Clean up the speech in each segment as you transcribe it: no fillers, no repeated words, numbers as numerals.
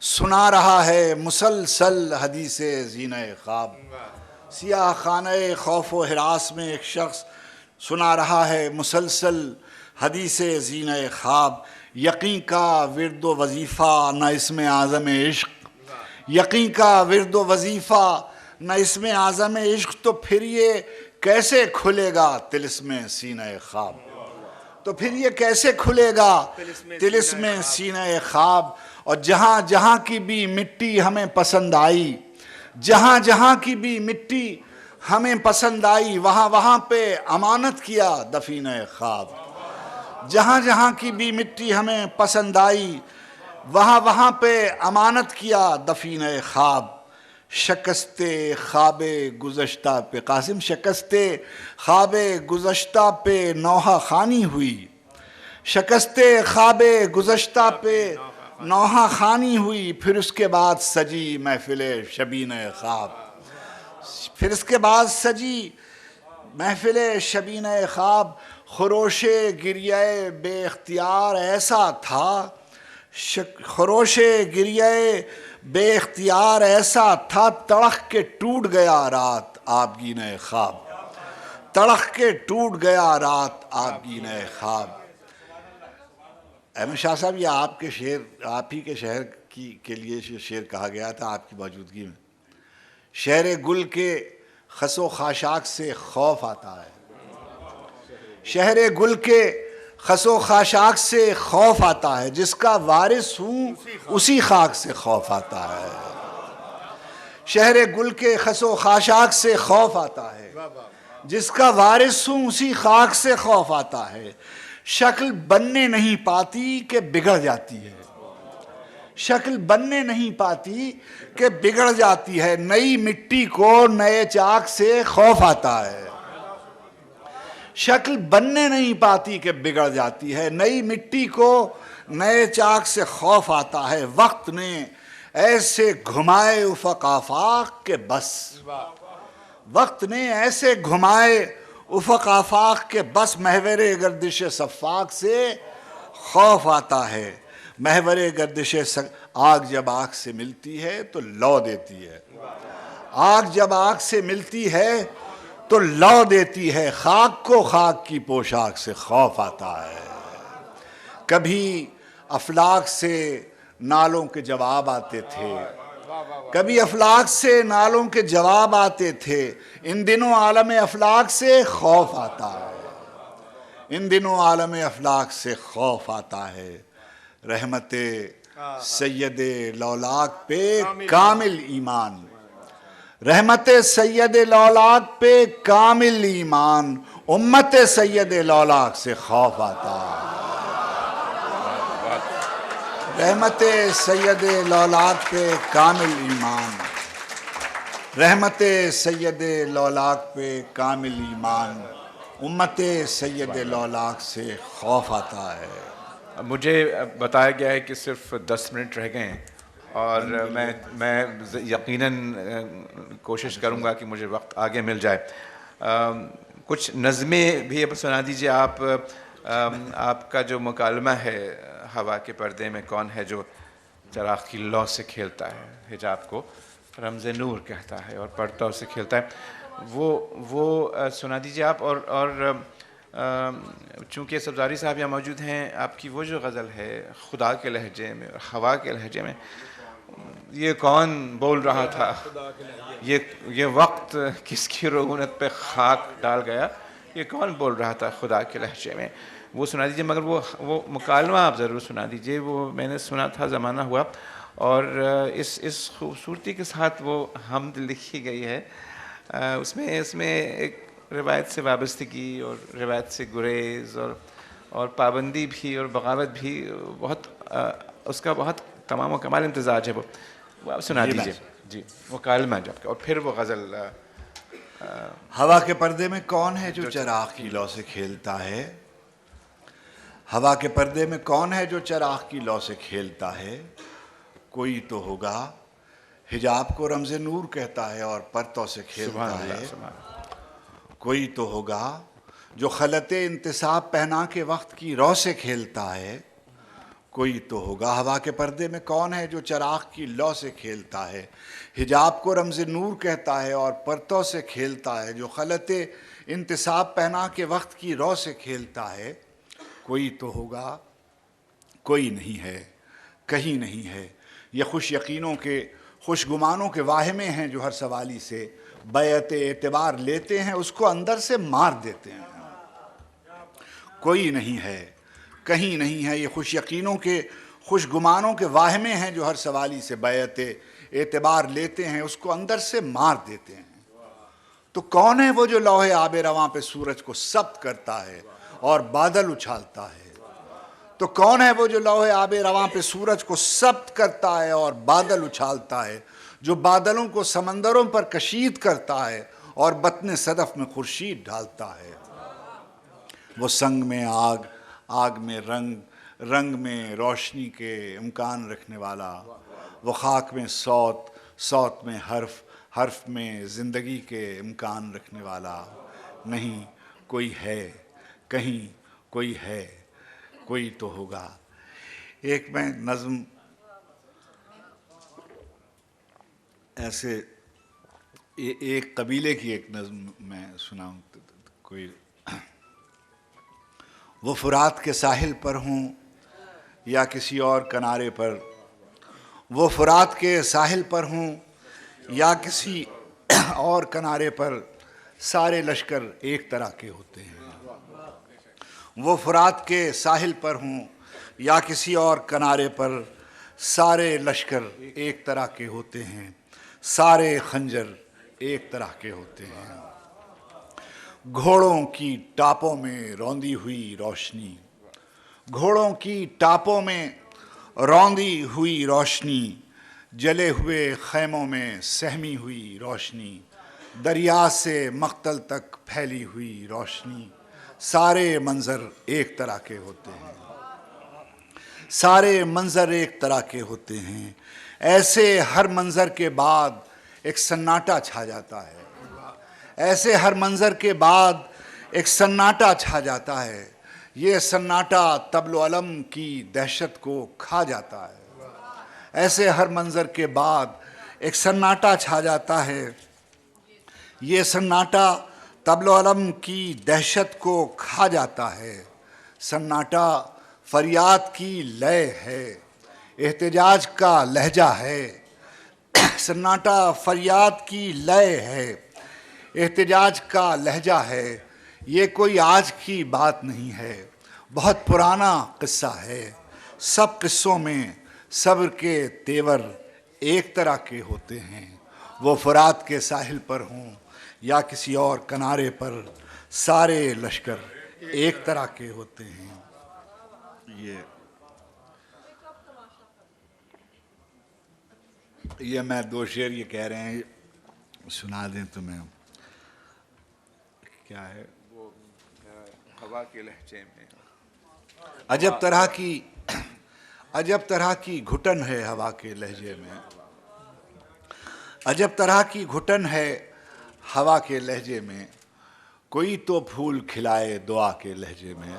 سنا رہا ہے مسلسل حدیث زینہ خواب. سیاہ خانہ خوف و ہراس میں ایک شخص سنا رہا ہے مسلسل حدیث زینہ خواب. یقین کا ورد و وظیفہ نہ اسم اعظم عشق، یقین کا ورد و وظیفہ نہ اسم اعظم عشق، تو پھر یہ کیسے کھلے گا طلسم سینہ خواب؟ تو پھر یہ کیسے کھلے گا طلسم سینہ خواب؟ اور جہاں جہاں کی بھی مٹی ہمیں پسند آئی، جہاں جہاں کی بھی مٹی ہمیں پسند آئی، وہاں وہاں پہ امانت کیا دفینہ خواب. جہاں جہاں کی بھی مٹی ہمیں پسند آئی، وہاں وہاں پہ امانت کیا دفینہ خواب. شکست خواب گزشتہ پہ قاسم، شکست خواب گزشتہ پہ نوحہ خانی ہوئی، شکست خواب گزشتہ پہ نوحہ خانی ہوئی. پھر اس کے بعد سجی محفل شبین خواب، پھر اس کے بعد سجی محفل شبین خواب. خروش گریہ بے اختیار ایسا تھا، خروش گریہ بے اختیار ایسا تھا، تڑخ کے ٹوٹ گیا رات آبگین خواب، تڑخ کے ٹوٹ گیا رات آبگین خواب. احمد شاہ صاحب، یہ آپ کے شعر، آپ ہی کے شہر کے لیے شعر کہا گیا تھا آپ کی موجودگی میں. شہر گل کے خس و خاشاک سے خوف آتا ہے، شہر گل کے خس و خاشاک سے خوف آتا ہے، جس کا وارث ہوں اسی خاک سے خوف آتا ہے. شہر گل کے خس و خاشاک سے خوف آتا ہے، جس کا وارث ہوں اسی خاک سے خوف آتا ہے. شکل بننے نہیں پاتی کہ بگڑ جاتی ہے، شکل بننے نہیں پاتی کہ بگڑ جاتی ہے. نئی مٹی کو نئے چاک سے خوف آتا ہے، شکل بننے نہیں پاتی کہ بگڑ جاتی ہے. نئی مٹی کو نئے چاک سے خوف آتا ہے. وقت نے ایسے گھمائے افق آفاق کے بس، وقت نے ایسے گھمائے افق آفاق کے بس. محور گردش صفاق سے خوف آتا ہے، محور گردش آگ جب آگ سے ملتی ہے تو لو دیتی ہے، آگ جب آگ سے ملتی ہے تو لو دیتی ہے. خاک کو خاک کی پوشاک سے خوف آتا ہے. کبھی افلاک سے نالوں کے جواب آتے تھے، کبھی افلاک سے نالوں کے جواب آتے تھے. ان دنوں عالم افلاک سے خوف آتا ہے، ان دنوں عالم افلاک سے خوف آتا ہے. رحمت سید لولاک پہ کامل ایمان، رحمت سید لولاک پہ کامل ایمان. امت سید لولاک سے خوف آتا ہے، رحمت سید لولاک پہ کامل ایمان، رحمت سید لولاک پہ کامل ایمان. امت سید لولاک سے خوف آتا ہے. مجھے بتایا گیا ہے کہ صرف 10 منٹ رہ گئے ہیں، اور میں یقیناً کوشش کروں گا کہ مجھے وقت آگے مل جائے. کچھ نظمیں بھی اب سنا دیجیے. آپ کا جو مکالمہ ہے ہوا کے پردے میں کون ہے جو چراغ کی لو سے کھیلتا ہے، حجاب کو رمز نور کہتا ہے اور پردوں سے کھیلتا ہے، وہ سنا دیجیے آپ. اور چونکہ سبزاری صاحب یہاں موجود ہیں، آپ کی وہ جو غزل ہے خدا کے لہجے میں اور ہوا کے لہجے میں، یہ کون بول رہا تھا، یہ وقت کس کی رعونت پہ خاک ڈال گیا، یہ کون بول رہا تھا خدا کے لہجے میں، وہ سنا دیجیے. مگر وہ مکالمہ آپ ضرور سنا دیجیے. وہ میں نے سنا تھا، زمانہ ہوا، اور اس خوبصورتی کے ساتھ وہ حمد لکھی گئی ہے. اس میں ایک روایت سے وابستگی اور روایت سے گریز اور پابندی بھی اور بغاوت بھی، بہت اس کا بہت تمام و کمال امتزاج ہے. وہ آپ سنا دیجیے. جی، مکالمہ جب، اور پھر وہ غزل. ہوا کے پردے میں کون ہے جو چراغ کی لو سے کھیلتا ہے، ہوا کے پردے میں کون ہے جو چراغ کی لو سے کھیلتا ہے. کوئی تو ہوگا حجاب کو رمز نور کہتا ہے اور پرتوں سے کھیلتا ہے. کوئی تو ہوگا جو خلط انتصاب پہنا کے وقت کی رو سے کھیلتا ہے. کوئی تو ہوگا۔ ہوا کے پردے میں کون ہے جو چراغ کی لو سے کھیلتا ہے، حجاب کو رمز نور کہتا ہے اور پرتوں سے کھیلتا ہے، جو خلط انتصاب پہنا کے وقت کی رو سے کھیلتا ہے۔ کوئی تو ہوگا، کوئی نہیں ہے، کہیں نہیں ہے۔ یہ خوش یقینوں کے، خوش گمانوں کے واہمے ہیں جو ہر سوالی سے بیعت اعتبار لیتے ہیں، اس کو اندر سے مار دیتے ہیں۔ کوئی نہیں ہے، کہیں نہیں ہے۔ یہ خوش یقینوں کے، خوش گمانوں کے واہمے ہیں جو ہر سوالی سے بیعت اعتبار لیتے ہیں، اس کو اندر سے مار دیتے ہیں۔ تو کون ہے وہ جو لوح آب رواں پہ سورج کو ثبت کرتا ہے اور بادل اچھالتا ہے؟ تو کون ہے وہ جو لوح آب رواں پہ سورج کو ثبت کرتا ہے اور بادل اچھالتا ہے، جو بادلوں کو سمندروں پر کشید کرتا ہے اور بطن صدف میں خورشید ڈالتا ہے؟ وہ سنگ میں آگ، آگ میں رنگ، رنگ میں روشنی کے امکان رکھنے والا، وہ خاک میں صوت، صوت میں حرف، حرف میں زندگی کے امکان رکھنے والا۔ نہیں کوئی ہے، کہیں کوئی ہے، کوئی تو ہوگا۔ ایک میں نظم ایسے ایک قبیلے کی ایک نظم میں سناؤں، کوئی وہ فرات کے ساحل پر ہوں یا کسی اور کنارے پر، وہ فرات کے ساحل پر ہوں یا کسی اور کنارے پر، سارے لشکر ایک طرح کے ہوتے ہیں۔ وہ فرات کے ساحل پر ہوں یا کسی اور کنارے پر، سارے لشکر ایک طرح کے ہوتے ہیں، سارے خنجر ایک طرح کے ہوتے ہیں۔ گھوڑوں کی ٹاپوں میں روندی ہوئی روشنی، گھوڑوں کی ٹاپوں میں روندی ہوئی روشنی، جلے ہوئے خیموں میں سہمی ہوئی روشنی، دریا سے مقتل تک پھیلی ہوئی روشنی، سارے منظر ایک طرح کے ہوتے ہیں، سارے منظر ایک طرح کے ہوتے ہیں۔ ایسے ہر منظر کے بعد ایک سناٹا چھا جاتا ہے، ایسے ہر منظر کے بعد ایک سناٹا چھا جاتا ہے، یہ سناٹا طبل و علم کی دہشت کو کھا جاتا ہے۔ ایسے ہر منظر کے بعد ایک سناٹا چھا جاتا ہے، یہ سناٹا طبل و علم کی دہشت کو کھا جاتا ہے۔ سناٹا فریاد کی لے ہے، احتجاج کا لہجہ ہے، سناٹا فریاد کی لے ہے، احتجاج کا لہجہ ہے۔ یہ کوئی آج کی بات نہیں ہے، بہت پرانا قصہ ہے۔ سب قصوں میں صبر کے تیور ایک طرح کے ہوتے ہیں۔ وہ فرات کے ساحل پر ہوں یا کسی اور کنارے پر، سارے لشکر ایک طرح کے ہوتے ہیں۔ یہ میں دو شعر یہ کہہ رہے ہیں، سنا دیں تمہیں۔ کیا ہے وہ ہوا کے لہجے میں، عجب طرح کی گھٹن ہے ہوا کے لہجے میں، عجب طرح کی گھٹن ہے ہوا کے لہجے میں، کوئی تو پھول کھلائے دعا کے لہجے میں۔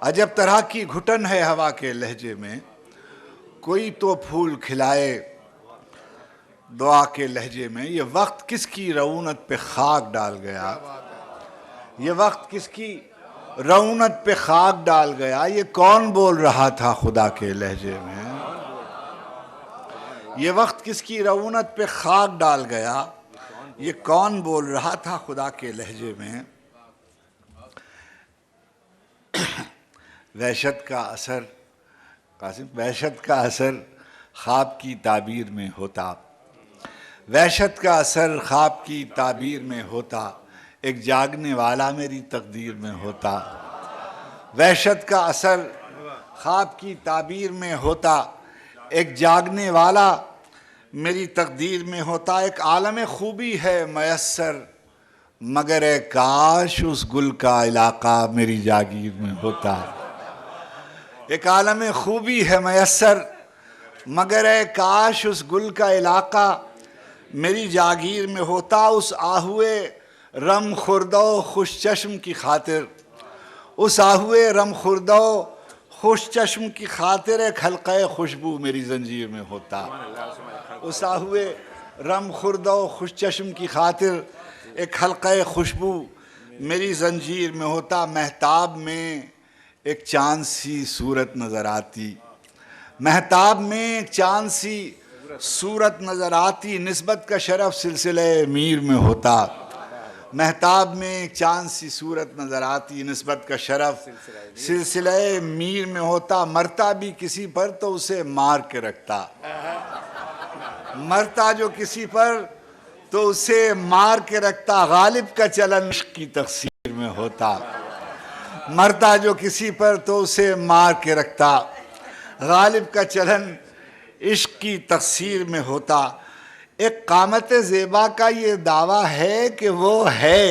عجب طرح کی گھٹن ہے ہوا کے لہجے میں، کوئی تو پھول کھلائے دعا کے لہجے میں۔ یہ وقت کس کی رعونت پہ خاک ڈال گیا، یہ وقت کس کی رعونت پہ خاک ڈال گیا، یہ کون بول رہا تھا خدا کے لہجے میں۔ یہ وقت کس کی رعونت پہ خاک ڈال گیا، یہ کون بول رہا تھا خدا کے لہجے میں۔ وحشت کا اثر، قاسم، وحشت کا اثر خواب کی تعبیر میں ہوتا، وحشت کا اثر خواب کی تعبیر میں ہوتا، ایک جاگنے والا میری تقدیر میں ہوتا۔ وحشت کا اثر خواب کی تعبیر میں ہوتا، ایک جاگنے والا میری تقدیر میں ہوتا۔ ایک عالم خوبی ہے میسر، مگر اے کاش اس گل کا علاقہ میری جاگیر میں ہوتا۔ ایک عالم خوبی ہے میسر، مگر اے کاش اس گل کا علاقہ میری جاگیر میں ہوتا۔ اس آہوئے رم خوردہ و خوش چشم کی خاطر، اس آہوئے رم خوردہ و خوش چشم کی خاطر ایک حلقہ خوشبو میری زنجیر میں ہوتا، اسا ہوئے رم خوردہ و خوش چشم کی خاطر ایک حلقہ خوشبو میری زنجیر میں ہوتا، مہتاب میں ایک چاند سی صورت نظر آتی، مہتاب میں ایک چاند سی صورت نظر آتی، نسبت کا شرف سلسلہ میر میں ہوتا، مہتاب میں ایک چاند سی صورت نظر آتی، نسبت کا شرف سلسلہ میر میں ہوتا، مرتا بھی کسی پر تو اسے مار کے رکھتا، مرتا جو کسی پر تو اسے مار کے رکھتا، غالب کا چلن عشق کی تقصیر میں ہوتا، مرتا جو کسی پر تو اسے مار کے رکھتا، غالب کا چلن عشق کی تقصیر میں ہوتا۔ ایک قامت زیبا کا یہ دعویٰ ہے کہ وہ ہے،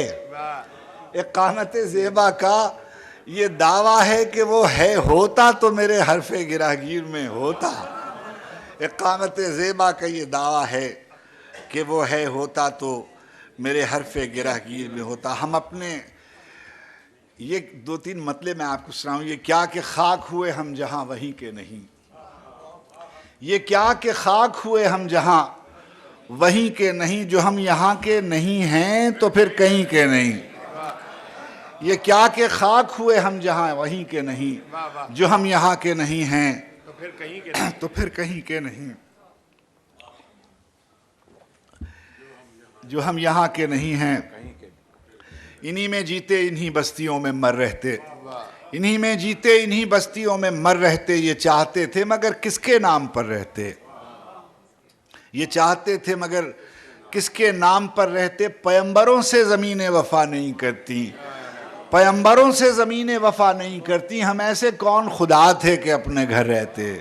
ایک قامت زیبا کا یہ دعویٰ ہے کہ وہ ہے، ہوتا تو میرے حرف گراگیر میں ہوتا، ایک قامت زیبا کا یہ دعویٰ ہے کہ وہ ہے، ہوتا تو میرے حرف گراگیر میں ہوتا۔ ہم اپنے یہ دو تین مطلب میں آپ کو سناؤں، یہ کیا کہ خاک ہوئے ہم جہاں وہیں کے نہیں، یہ کیا کہ خاک ہوئے ہم جہاں وہیں کے نہیں، جو ہم یہاں کے نہیں ہیں تو پھر کہیں کے نہیں، یہ کیا کہ خاک ہوئے ہم جہاں وہیں کے نہیں، جو ہم یہاں کے نہیں ہیں تو پھر کہیں کے نہیں، جو ہم یہاں کے نہیں ہیں، انہی میں جیتے انہی بستیوں میں مر رہتے، انہی میں جیتے انہی بستیوں میں مر رہتے، یہ چاہتے تھے مگر کس کے نام پر رہتے، یہ چاہتے تھے مگر کس کے نام پر رہتے، پیمبروں سے زمینیں وفا نہیں کرتی، پیمبروں سے زمینیں وفا نہیں کرتی، ہم ایسے کون خدا تھے کہ اپنے گھر رہتے،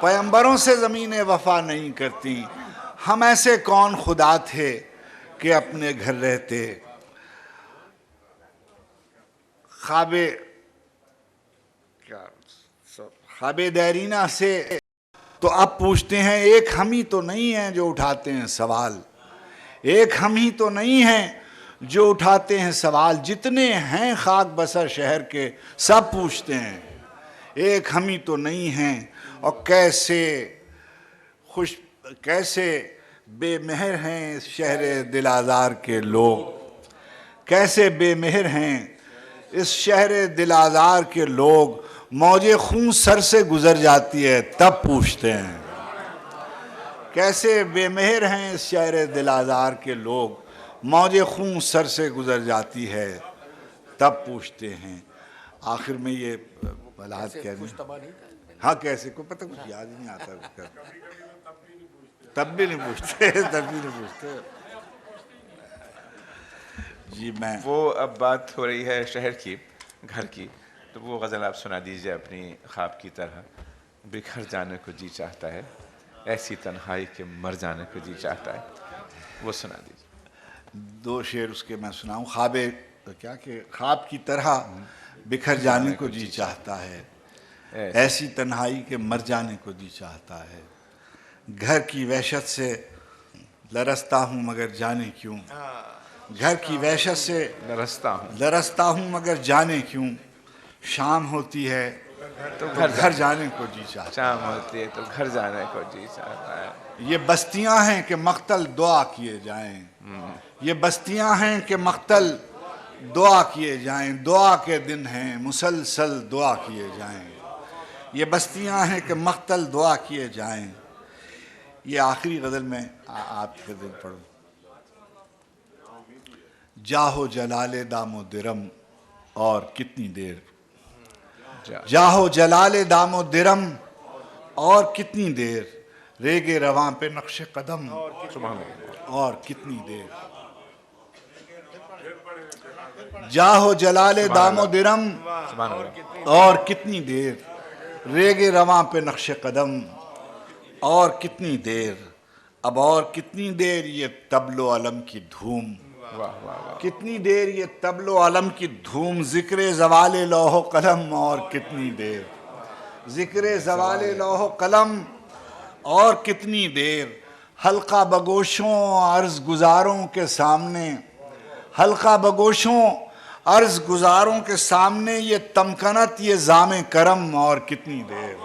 پیمبروں سے زمینیں وفا نہیں کرتی، ہم ایسے کون خدا تھے کہ اپنے گھر رہتے۔ خواب دیرینہ سے تو اب پوچھتے ہیں، ایک ہم ہی تو نہیں ہیں جو اٹھاتے ہیں سوال، ایک ہم ہی تو نہیں ہیں جو اٹھاتے ہیں سوال، جتنے ہیں خاک بسر شہر کے سب پوچھتے ہیں، ایک ہم ہی تو نہیں ہیں، اور کیسے بے مہر ہیں اس شہر دل آزار کے لوگ، کیسے بے مہر ہیں اس شہر دل آزار کے لوگ، موج خون سر سے گزر جاتی ہے تب پوچھتے ہیں، کیسے بے مہر ہیں اس شہر دل آزار کے لوگ، موج خون سر سے گزر جاتی ہے تب پوچھتے ہیں۔ آخر میں یہ بلاد کہنے، ہاں کیسے کو پتہ کچھ یاد ہی نہیں آتا، تب بھی نہیں پوچھتے، تب بھی نہیں پوچھتے۔ جی میں وہ اب بات ہو رہی ہے شہر کی، گھر کی، تو وہ غزل آپ سنا دیجئے اپنی خواب کی طرح، بکھر جانے کو جی چاہتا ہے، ایسی تنہائی کے مر جانے کو جی چاہتا ہے، وہ سنا دیجئے۔ دو شعر اس کے میں سناؤں، خواب کی طرح بکھر جانے کو جی چاہتا ہے، ایسی تنہائی کے مر جانے کو جی چاہتا ہے، گھر کی وحشت سے لرزتا ہوں مگر جانے کیوں، گھر کی وحشت سے لرزتا ہوں مگر جانے کیوں، شام ہوتی ہے تو گھر جانے کو جی چاہتا ہے، شام ہوتی ہے تو گھر جانے کو جی چاہتا ہے، یہ بستیاں ہیں کہ مقتل دعا کیے جائیں، یہ بستیاں ہیں کہ مقتل دعا کیے جائیں، دعا کے دن ہیں مسلسل دعا کیے جائیں، یہ بستیاں ہیں کہ مقتل دعا کیے جائیں۔ یہ آخری غزل میں آپ کے دل پڑھوں، جاہو جلال دام و درم اور کتنی دیر، جاہو جلال دام و درم اور کتنی دیر، ریگ رواں پہ نقش قدم اور کتنی دیر، جاہو جلال دام و درم اور کتنی دیر، ریگ رواں پہ نقش قدم اور کتنی دیر، اب اور کتنی دیر یہ طبل و علم کی دھوم، کتنی دیر یہ طبل و علم کی دھوم، ذکر زوال لوح و قلم اور کتنی دیر، ذکر زوال لوح و قلم اور کتنی دیر، حلقہ بگوشوں عرض گزاروں کے سامنے، حلقہ بگوشوں عرض گزاروں کے سامنے یہ تمکنت یہ زام کرم اور کتنی دیر،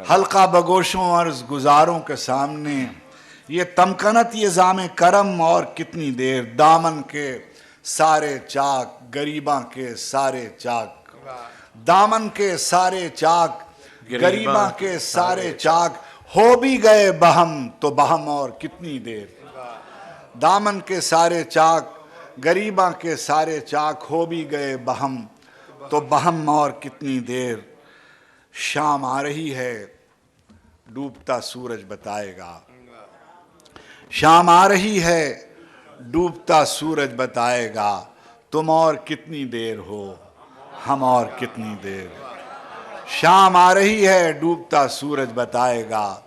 حلقہ بگوشوں عرض گزاروں کے سامنے یہ تمکنت یہ زام کرم اور کتنی دیر، دامن کے سارے چاک غریباں کے سارے چاک، دامن کے سارے چاک غریباں کے سارے چاک، ہو بھی گئے بہم تو بہم اور کتنی دیر، دامن کے سارے چاک غریباں کے سارے چاک، ہو بھی گئے بہم تو بہم اور کتنی دیر، شام آ رہی ہے ڈوبتا سورج بتائے گا، شام آ رہی ہے ڈوبتا سورج بتائے گا، تم اور کتنی دیر ہو ہم اور کتنی دیر، شام آ رہی ہے ڈوبتا سورج بتائے گا،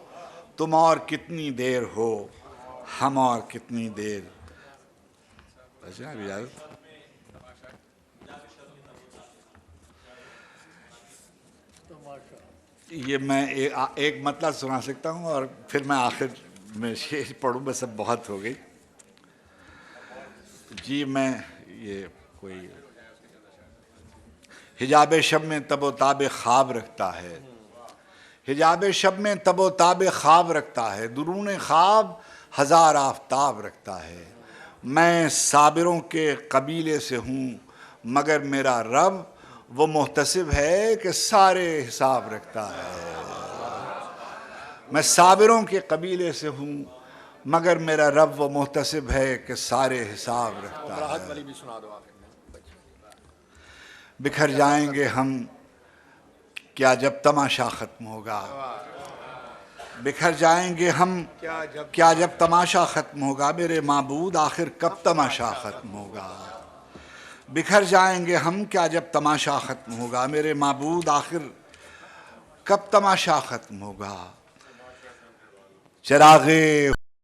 تم اور کتنی دیر ہو ہم اور کتنی دیر۔ یہ میں ایک مطلب سنا سکتا ہوں اور پھر میں آخر میں شعر پڑھوں، بس اب بہت ہو گئی جی۔ میں یہ کوئی حجاب شب میں تب و تاب خواب رکھتا ہے، حجاب شب میں تب و تاب خواب رکھتا ہے، درون خواب ہزار آفتاب رکھتا ہے، میں صابروں کے قبیلے سے ہوں مگر میرا رب وہ محتسب ہے کہ سارے حساب رکھتا ہے، میں صابروں کے قبیلے سے ہوں مگر میرا رب وہ محتسب ہے کہ سارے حساب رکھتا ہے، بکھر جائیں گے ہم کیا جب تماشا ختم ہوگا، بکھر جائیں گے ہم کیا جب تماشا ختم ہوگا، میرے معبود آخر کب تماشا ختم ہوگا، بکھر جائیں گے ہم کیا جب تماشا ختم ہوگا، میرے معبود آخر کب تماشا ختم ہوگا، چراغ